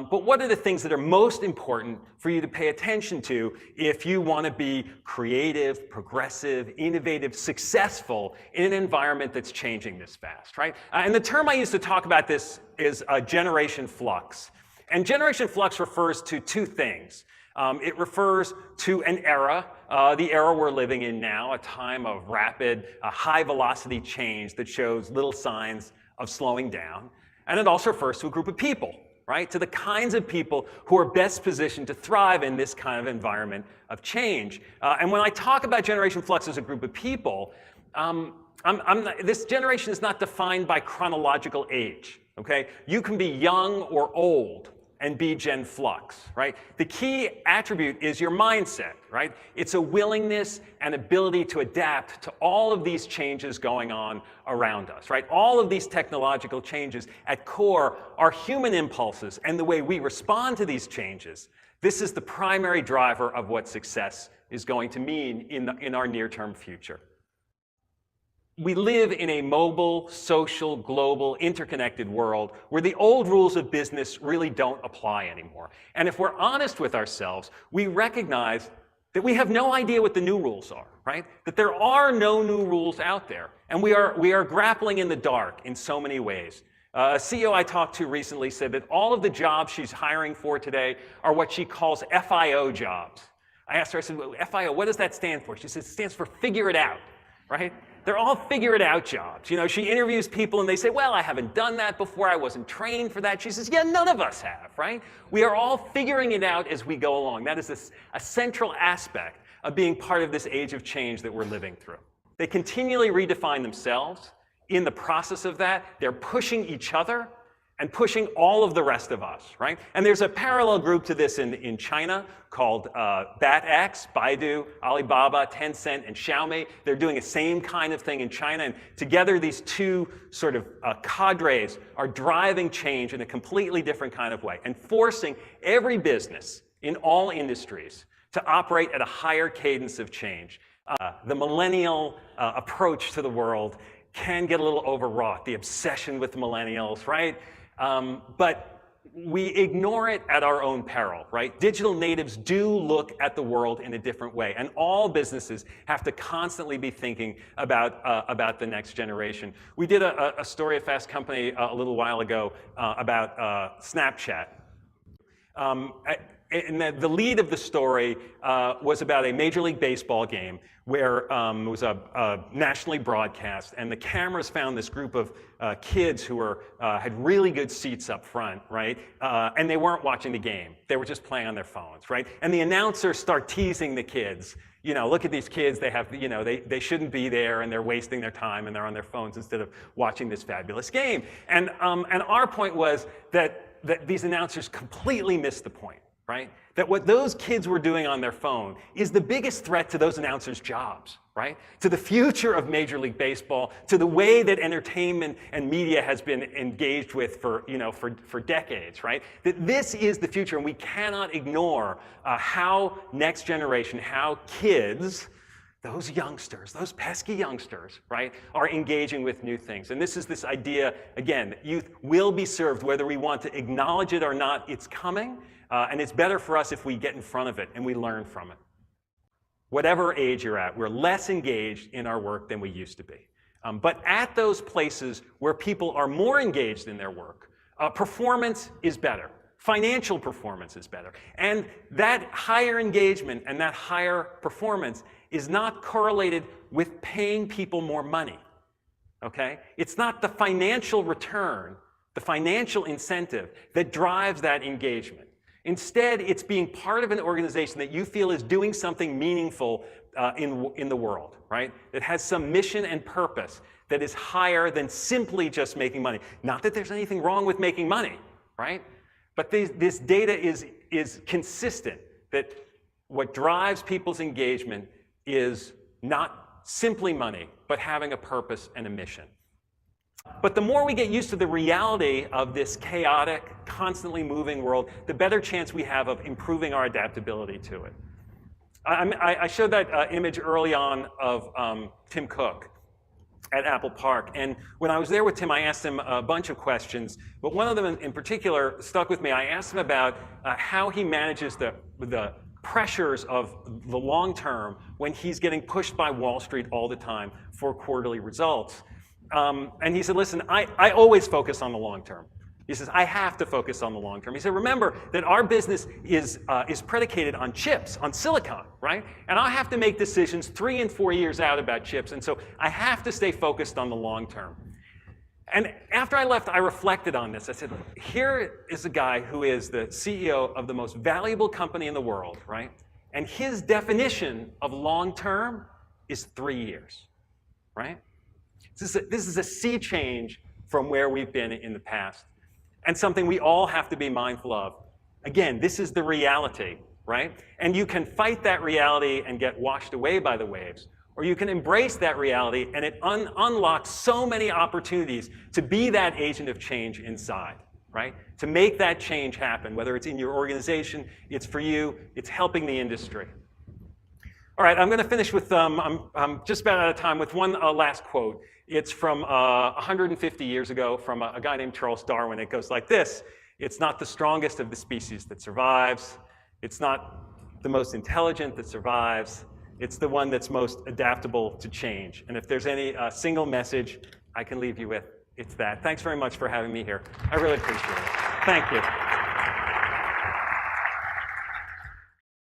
But what are the things that are most important for you to pay attention to if you want to be creative, progressive, innovative, successful in an environment that's changing this fast, right? And the term I use to talk about this is Generation Flux. And Generation Flux refers to two things. It refers to an era, the era we're living in now, a time of rapid, high-velocity change that shows little signs of slowing down. And it also refers to a group of people, right? To the kinds of people who are best positioned to thrive in this kind of environment of change. And when I talk about Generation Flux as a group of people, this generation is not defined by chronological age, okay? You can be young or old and be Gen Flux, right? The key attribute is your mindset, right? It's a willingness and ability to adapt to all of these changes going on around us, right? All of these technological changes at core are human impulses and the way we respond to these changes. This is the primary driver of what success is going to mean in our near-term future. We live in a mobile, social, global, interconnected world where the old rules of business really don't apply anymore. And if we're honest with ourselves, we recognize that we have no idea what the new rules are, right? That there are no new rules out there. And we are grappling in the dark in so many ways. A CEO I talked to recently said that all of the jobs she's hiring for today are what she calls FIO jobs. I asked her, I said, well, FIO, what does that stand for? She said, it stands for figure it out, right? They're all figure-it-out jobs. You know, she interviews people and they say, well, I haven't done that before. I wasn't trained for that. She says, yeah, none of us have, right? We are all figuring it out as we go along. That is a central aspect of being part of this age of change that we're living through. They continually redefine themselves. In the process of that, they're pushing each other and pushing all of the rest of us, right? And there's a parallel group to this in China called BatX, Baidu, Alibaba, Tencent, and Xiaomi. They're doing the same kind of thing in China, and together these two sort of cadres are driving change in a completely different kind of way and forcing every business in all industries to operate at a higher cadence of change. The millennial approach to the world can get a little overwrought, the obsession with millennials, right? But we ignore it at our own peril, right? Digital natives do look at the world in a different way, and all businesses have to constantly be thinking about the next generation. We did a story at Fast Company a little while ago about Snapchat. And the lead of the story was about a Major League Baseball game where it was a nationally broadcast, and the cameras found this group of kids who had really good seats up front, right? And they weren't watching the game. They were just playing on their phones, right? And the announcers start teasing the kids. You know, look at these kids, they have, you know, they shouldn't be there, and they're wasting their time, and they're on their phones instead of watching this fabulous game. And our point was that these announcers completely missed the point. Right? That what those kids were doing on their phone is the biggest threat to those announcers' jobs, right? To the future of Major League Baseball, to the way that entertainment and media has been engaged with for decades, right? That this is the future, and we cannot ignore how next generation, how kids, those youngsters, those pesky youngsters, right, are engaging with new things. And this is this idea, again, that youth will be served whether we want to acknowledge it or not. It's coming. And it's better for us if we get in front of it and we learn from it. Whatever age you're at, we're less engaged in our work than we used to be. But at those places where people are more engaged in their work, performance is better. Financial performance is better. And that higher engagement and that higher performance is not correlated with paying people more money. Okay? It's not the financial return, the financial incentive that drives that engagement. Instead, it's being part of an organization that you feel is doing something meaningful in the world, right? That has some mission and purpose that is higher than simply just making money. Not that there's anything wrong with making money, right? But this data is consistent, that what drives people's engagement is not simply money, but having a purpose and a mission. But the more we get used to the reality of this chaotic, constantly moving world, the better chance we have of improving our adaptability to it. I showed that image early on of Tim Cook. at Apple Park. And when I was there with Tim, I asked him a bunch of questions, but one of them in particular stuck with me. I asked him about how he manages the pressures of the long term when he's getting pushed by Wall Street all the time for quarterly results. And he said, listen, I always focus on the long term. He says, I have to focus on the long term. He said, remember that our business is predicated on chips, on silicon, right? And I have to make decisions 3 and 4 years out about chips. And so I have to stay focused on the long term. And after I left, I reflected on this. I said, here is a guy who is the CEO of the most valuable company in the world, right? And his definition of long term is 3 years, right? This is a sea change from where we've been in the past, and something we all have to be mindful of. Again, this is the reality, right? And you can fight that reality and get washed away by the waves, or you can embrace that reality and it unlocks so many opportunities to be that agent of change inside, right? To make that change happen, whether it's in your organization, it's for you, it's helping the industry. All right, I'm going to finish with, I'm just about out of time, with one last quote. It's from 150 years ago from a guy named Charles Darwin. It goes like this: it's not the strongest of the species that survives. It's not the most intelligent that survives. It's the one that's most adaptable to change. And if there's any single message I can leave you with, it's that. Thanks very much for having me here. I really appreciate it. Thank you.